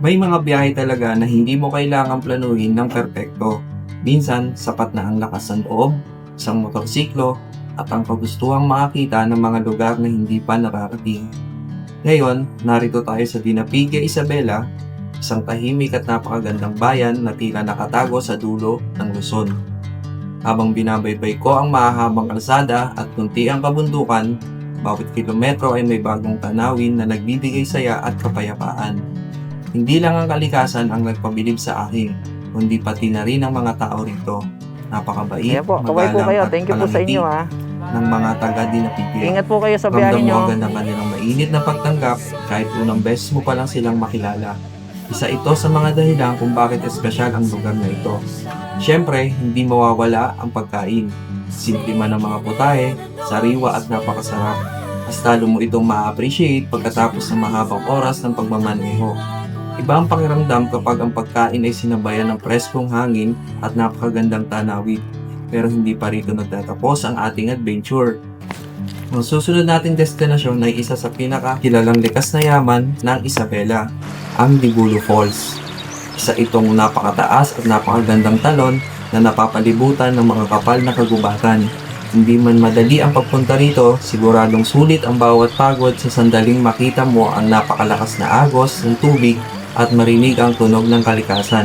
May mga biyahe talaga na hindi mo kailangang planuhin ng perpekto. Minsan, sapat na ang lakas ng loob, isang motorsiklo, at ang kagustuhang makakita ng mga lugar na hindi pa nararating. Ngayon, narito tayo sa Dinapigue, Isabela, isang tahimik at napakagandang bayan na tila nakatago sa dulo ng Luzon. Habang binabaybay ko ang mahahabang kalsada at kunti ang kabundukan, bawat kilometro ay may bagong tanawin na nagbibigay saya at kapayapaan. Hindi lang ang kalikasan ang nagpabilib sa akin, kundi pati na rin ang mga tao rito. Napakabait, Ayan po, kaway po magalang kayo. at Thank you po sa palangiti inyo ha. ng mga taga-Dinapigue. Ingat po kayo sa biyahe Ramdam mo nyo. agad ang kanilang mainit na pagtanggap kahit unang beses mo pa lang silang makilala. Isa ito sa mga dahilan kung bakit espesyal ang lugar na ito. Siyempre, hindi mawawala ang pagkain. Simple man ang mga putahe, sariwa at napakasarap. Mas talo mo itong ma-appreciate pagkatapos ng mahabang oras ng pagmamaneho. Iba ang pakiramdam kapag ang pagkain ay sinabayan ng preskong hangin at napakagandang tanawin. Pero hindi pa rito nagtatapos ang ating adventure. Ang susunod nating destinasyon ay isa sa pinakakilalang likas na yaman ng Isabela, ang Dibulo Falls. Isa itong napakataas at napakagandang talon na napapalibutan ng mga kapal na kagubatan. Hindi man madali ang pagpunta rito, siguradong sulit ang bawat pagod sa sandaling makita mo ang napakalakas na agos ng tubig at marinig ang tunog ng kalikasan.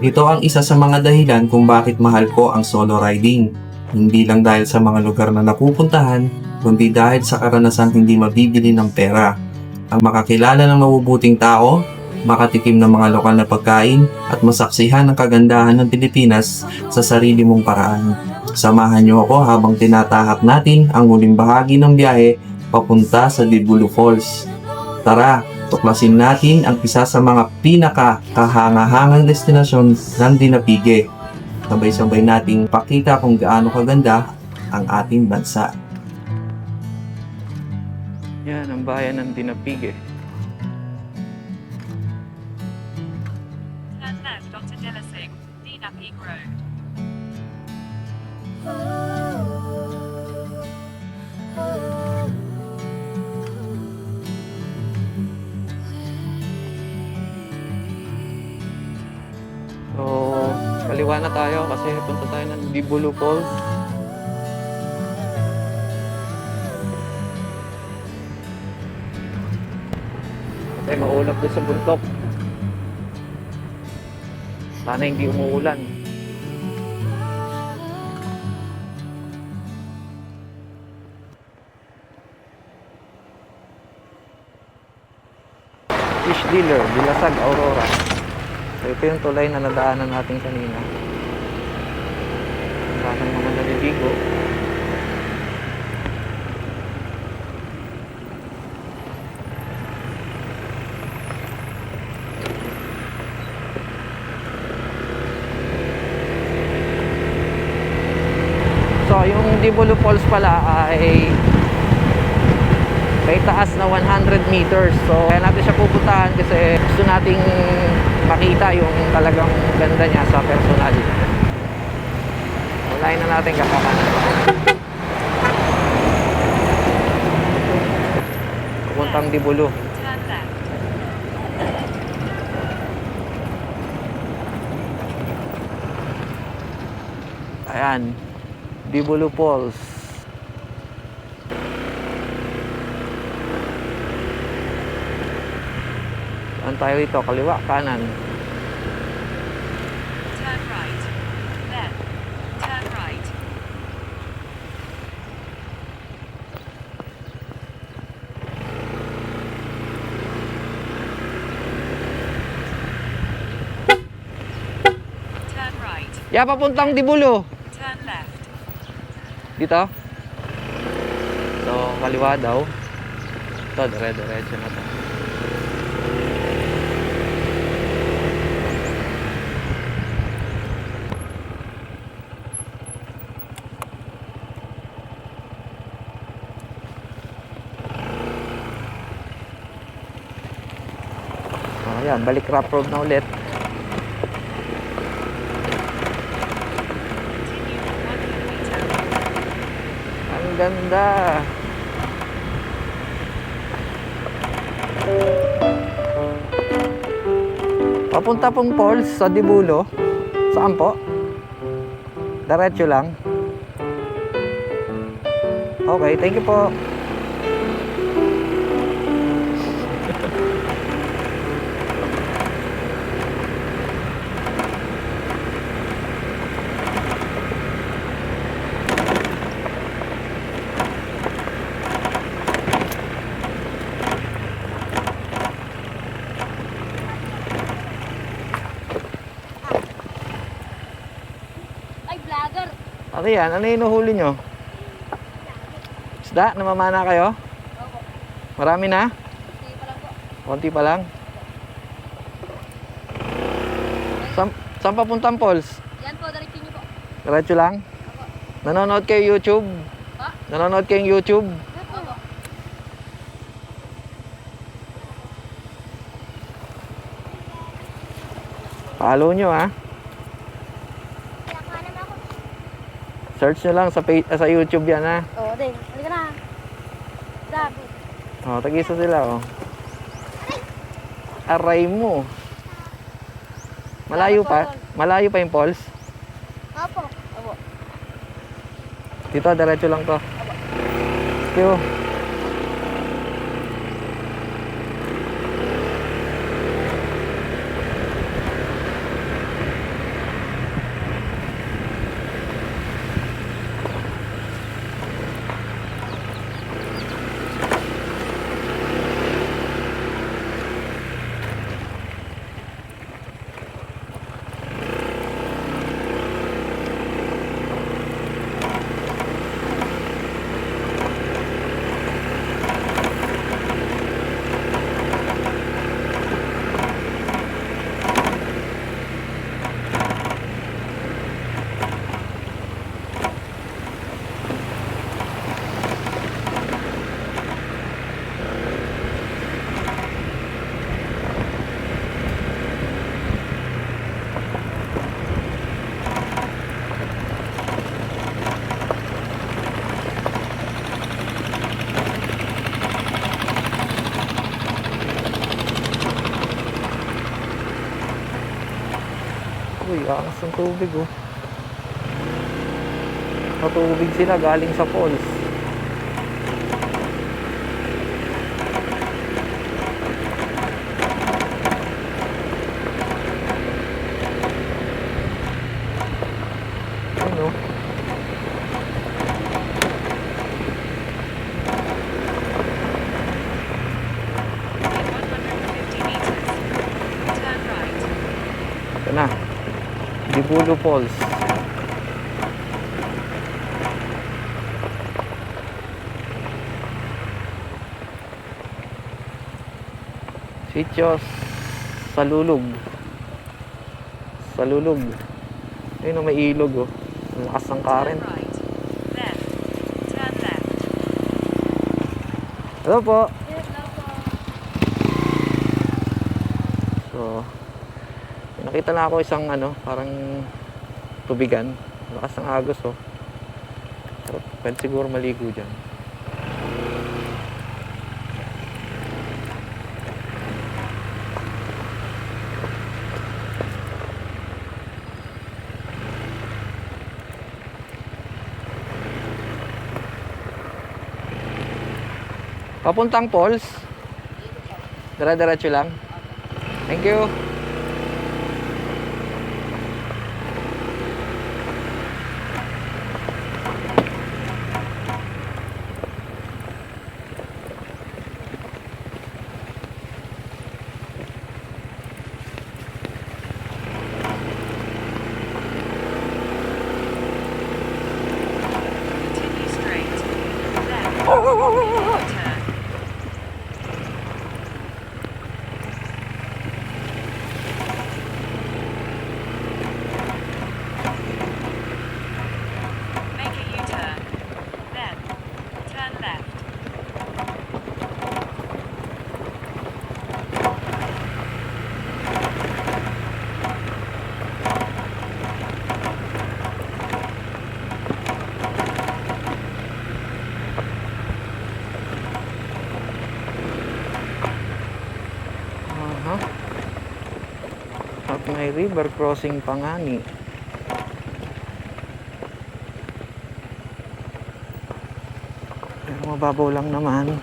Ito ang isa sa mga dahilan kung bakit mahal ko ang solo riding. Hindi lang dahil sa mga lugar na napupuntahan, kundi dahil sa karanasang hindi mabibili ng pera. Ang makakilala ng mabubuting tao, makatikim ng mga lokal na pagkain, at masaksihan ang kagandahan ng Pilipinas sa sarili mong paraan. Samahan niyo ako habang tinatahak natin ang huling bahagi ng biyahe papunta sa Dibulo Falls. Tara, tuklasin natin ang isa sa mga pinaka-kahangahangang destinasyon ng Dinapigue. Sabay-sabay nating pakita kung gaano kaganda ang ating bansa. Yan, ang bayan ng Dinapigue. Turn left onto Dilasing, Dinapigue Road. So, kaliwa na tayo kasi punta tayo ng Dibulo Falls. Kasi maulap doon sa bundok. Sana hindi umuulan. Fish dealer, Dilasag, Aurora. So ito yung tulay na nadaanan natin kanina. Maraming mga naliligo. So yung Dibulo Falls pala ay may taas na 100 meters. So kaya natin siya pupuntahan kasi gusto nating makita yung talagang ganda niya sa personal. Ulayin na natin kakanan. Pupuntang Dibulo. Turn left. Ayan, Dibulo Falls. Saan tayo dito? Kaliwa, kanan. Turn right. Left. Turn right. Turn right. Yeah, papuntang Dibulo. Turn left. Dito. So, kaliwa daw. Ito, dire-diretso na to. Ayan, balik rough road na ulit. Continue for 1 kilometer. Ang ganda. Papunta pong falls sa Dibulo. Saan po? Diretso lang. Okay, thank you po. Ay, vlogger. Ano yan? Ano yung inuhuli nyo? Isda? Namamana kayo? Marami na? Sige pa lang po. Konti pa lang. Saan papuntang falls? Yan po, diretso niyo po. Diretso lang? Nanonood kayo YouTube? Pa? Nanonood kayong YouTube? Yan po. Follow nyo ha. Kaya naman ako. Search nyo lang sa YouTube yan ha. Oo, din. Halika na. Sabi. Tag-isa sila oh. Aray mo. Malayo pa? Malayo pa yung falls? Opo. Opo. Dito, diretso lang to. Thank you. Uy, angas ng tubig oh. Matubig sila galing sa falls. Ano? In 150 meters, turn right. Ito na. Dibulo Falls. Sitio Salulog. Salulog. Ayun oh, may ilog oh. Ang lakas ng Turn current. right. Then, turn left. Hello po. Hello po. So, nakita na ako isang ano, parang tubigan. Lakas ng agos oh. Sarap. Pwede siguro maligo dyan. Papuntang falls. Dire-diretso lang. Thank you. Continue straight. Left. Turn. At may river crossing pa nga ni. Pero mababaw lang naman.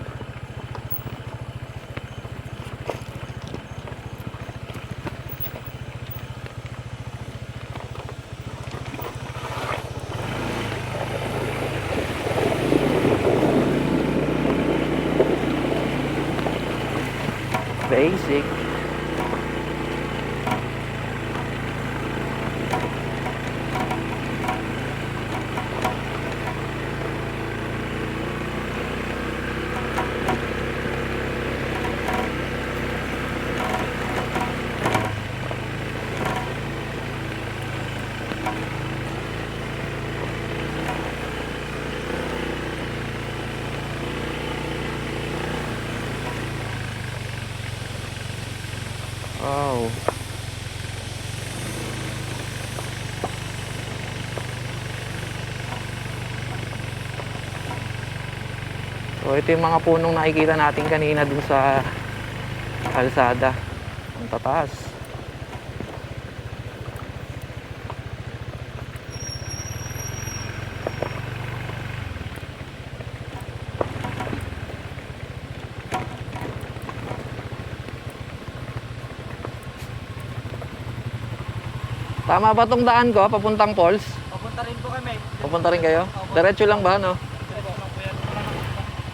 Basic. Wow. So ito yung mga punong nakikita natin kanina dun sa kalsada. Ang tataas. Tama ba tong daan ko papuntang Falls? Papunta rin po kami. Papunta rin kayo? Diretso lang ba, no?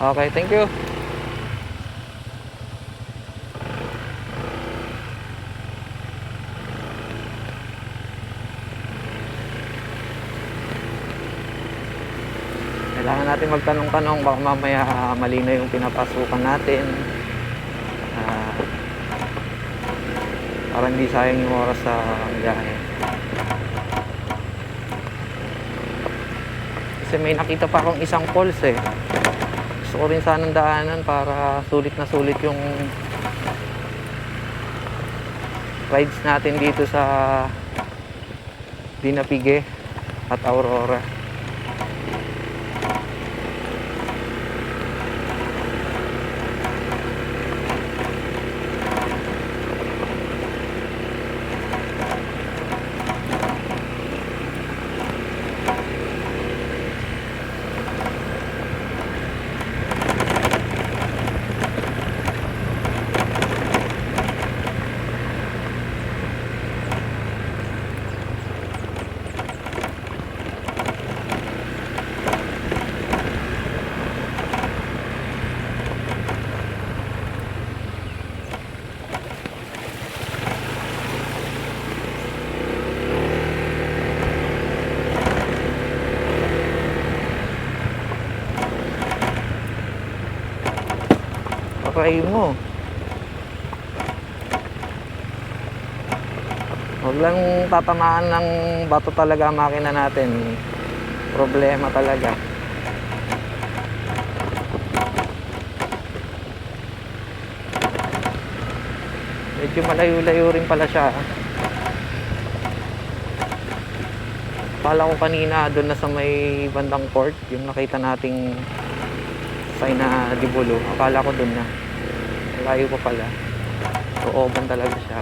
Okay, thank you. Kailangan natin magtanong-tanong, baka mamaya mali na yung pinapasukan natin. Para hindi sayang yung oras sa biyahe. Kasi may nakita pa akong isang falls eh. Gusto ko rin sanang daanan para sulit na sulit yung rides natin dito sa Dinapige at Aurora. Try mo. Huwag lang tatamaan ng bato talaga ang makina natin. Problema talaga. Medyo malayo-layo rin pala siya. Akala ko kanina doon na sa may bandang port, yung nakita nating sign na Dibulo. Akala ko doon na. Malayo pa pala. So, open talaga siya.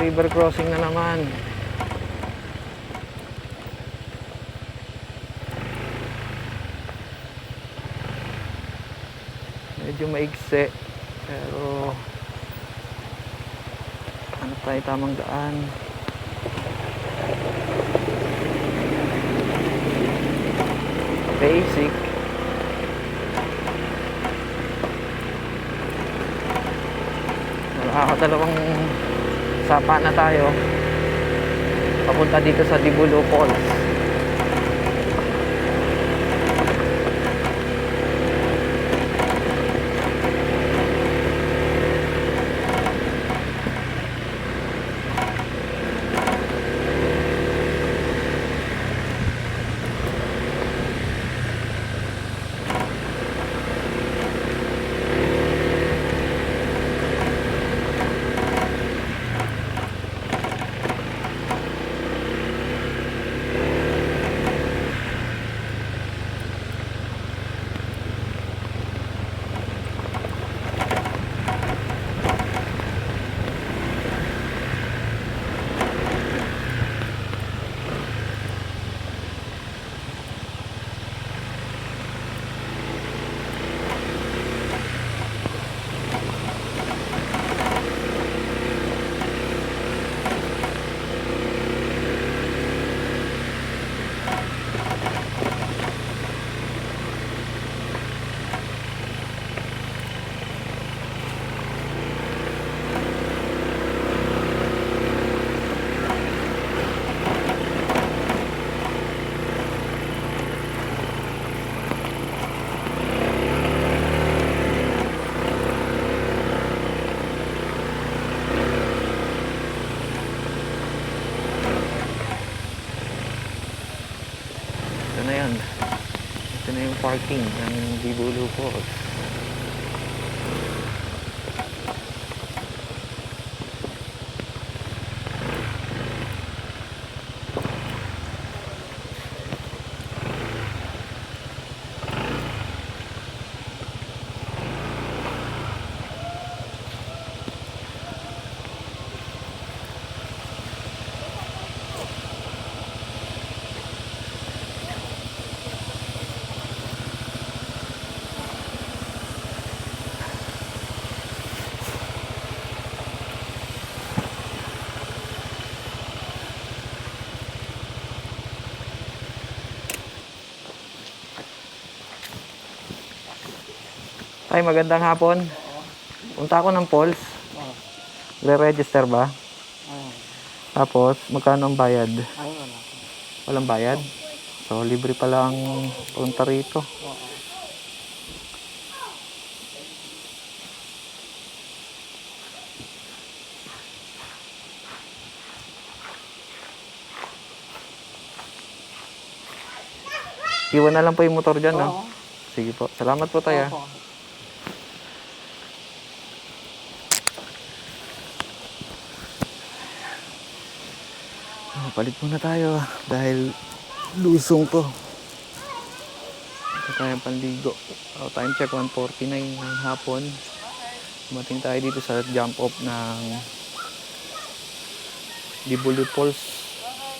River crossing na naman. medyo maigse. Pero ano tayo tamang daan? Basic. Nakakadalawang sapa na tayo papunta dito sa Dibulo Falls. Ito na yan. Ito na yung parking ng Dibulo Falls. Ay, magandang hapon. Punta ako ng falls. Re-register ba? Tapos, magkano ang bayad? Walang bayad? So, libre pala ang punta rito. Iwan na lang po yung motor dyan, no? Sige po. Salamat po tayo. Palit muna tayo dahil lusong to. Ito tayong panligo. Time check 1:49 ng hapon. Dumating tayo dito sa jump off ng Dibulo Falls.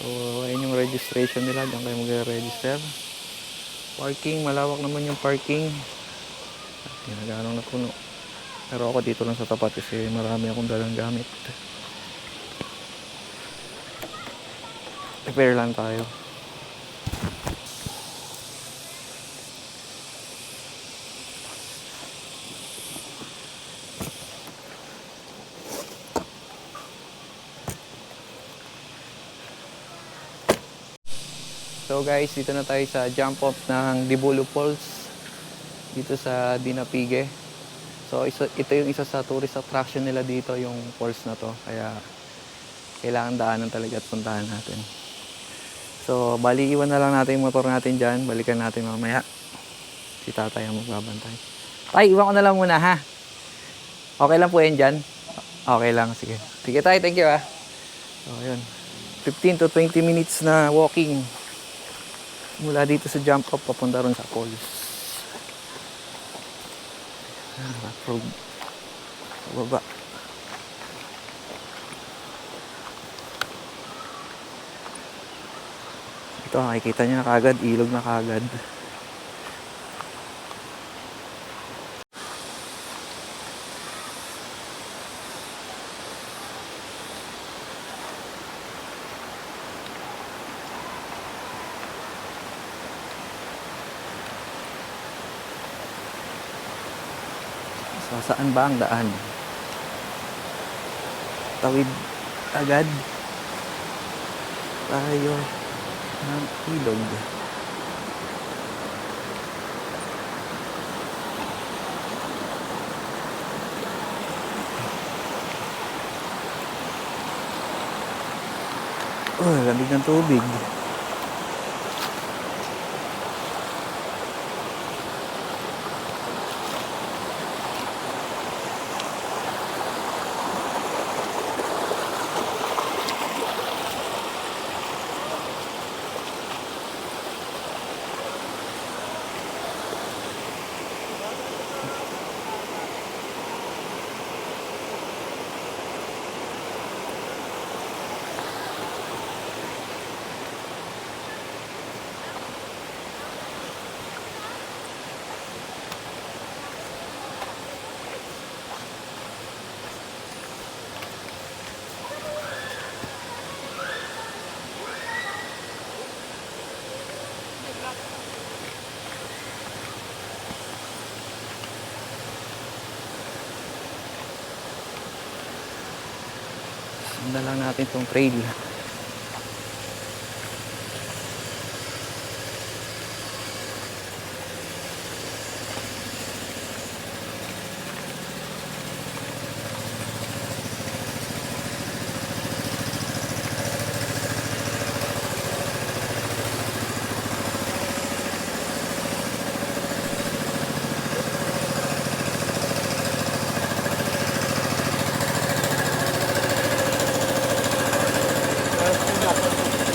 So, ayun yung registration nila. Diyan kayo mag-register. Parking, malawak naman yung parking. Ginaganong na puno. Pero ako dito lang sa tapat kasi marami akong dalang gamit. Prepare lang tayo. So guys, dito na tayo sa jump off ng Dibulo Falls dito sa Dinapigue. So ito yung isa sa tourist attraction nila dito, yung falls na to. Kaya kailangan daanan talaga at puntahan natin. So, bali iwan na lang natin yung motor natin dyan. Balikan natin mamaya. Si tatay ang magbabantay. Tay, iwan ko na lang muna ha. Okay lang po yan dyan? Okay lang, sige. Sige tay, thank you ha. So, yun. 15 to 20 minutes na walking. Mula dito sa jump off, papunta ron sa falls. Baba. Ito, makikita nyo na kagad, ilog na kagad. So, saan ba ang daan? Tawid agad tayo ng ilog. Oh, lamig ng tubig. Sundan lang natin itong trail.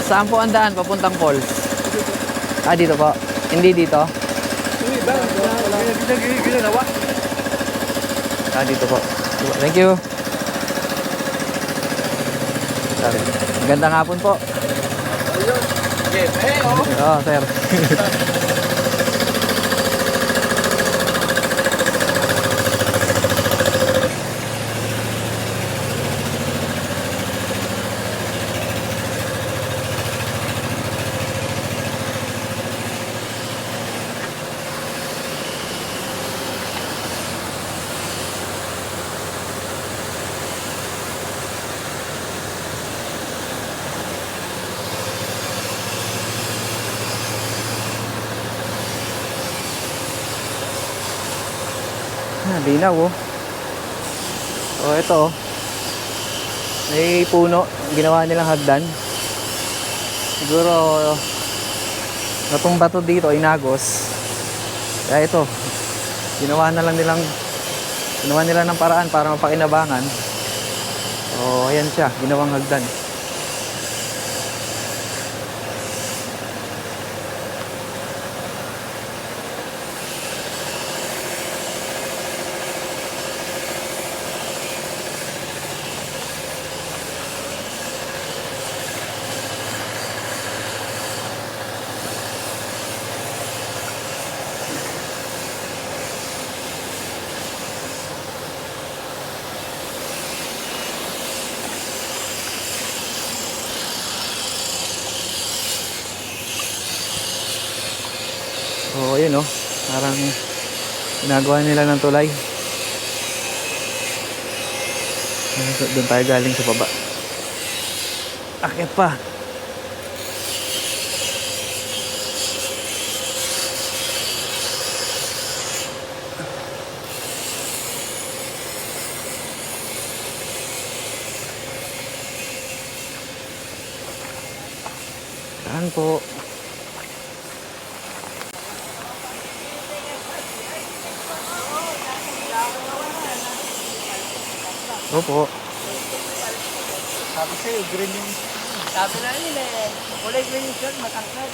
Saan po ang daan? Papuntang falls? Ah, dito po. Hindi dito? Ah, dito po. Thank you. Sorry. Magandang hapon po. Oo, sir. Linaw oh. Oh, ito oh. May puno, ginawa nilang hagdan. Siguro natumba to dito, inagos. Kaya ito, ginawa nila ng paraan para mapakinabangan. Oh, ayan siya, ginawang hagdan. So, ayun oh. Parang ginagawa nila ng tulay. Doon tayo galing sa baba. Akyat pa. Saan po? Opo. Sabi sa'yo, green yung... Sabi na nila eh. Kulay green yung shirt, matangkad.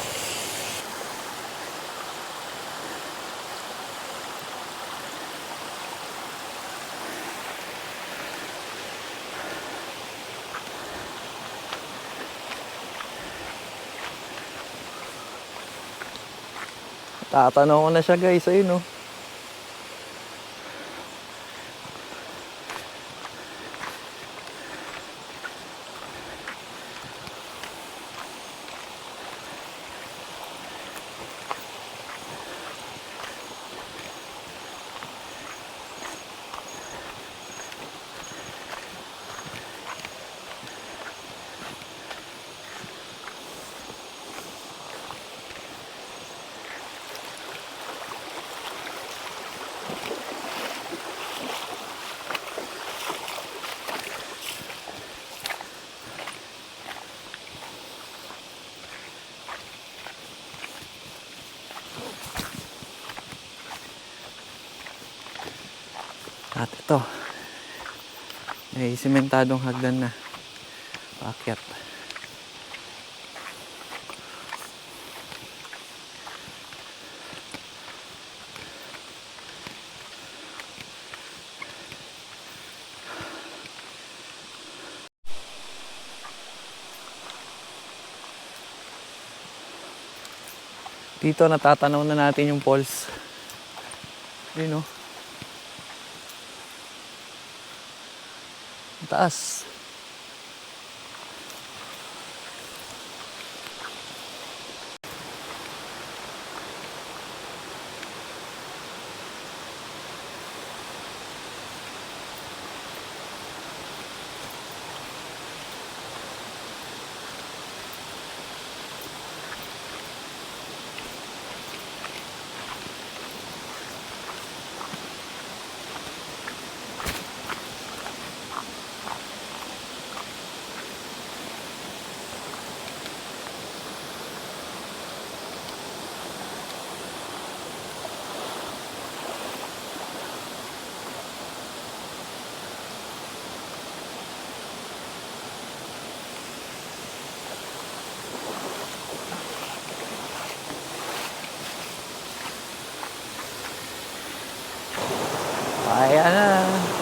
Tatanaw ko na siya guys, ayun oh. At ito, may simentadong hagdan na paakyat. Dito natatanaw na natin yung falls. Ayun, oh. Ang taas. Kaya na.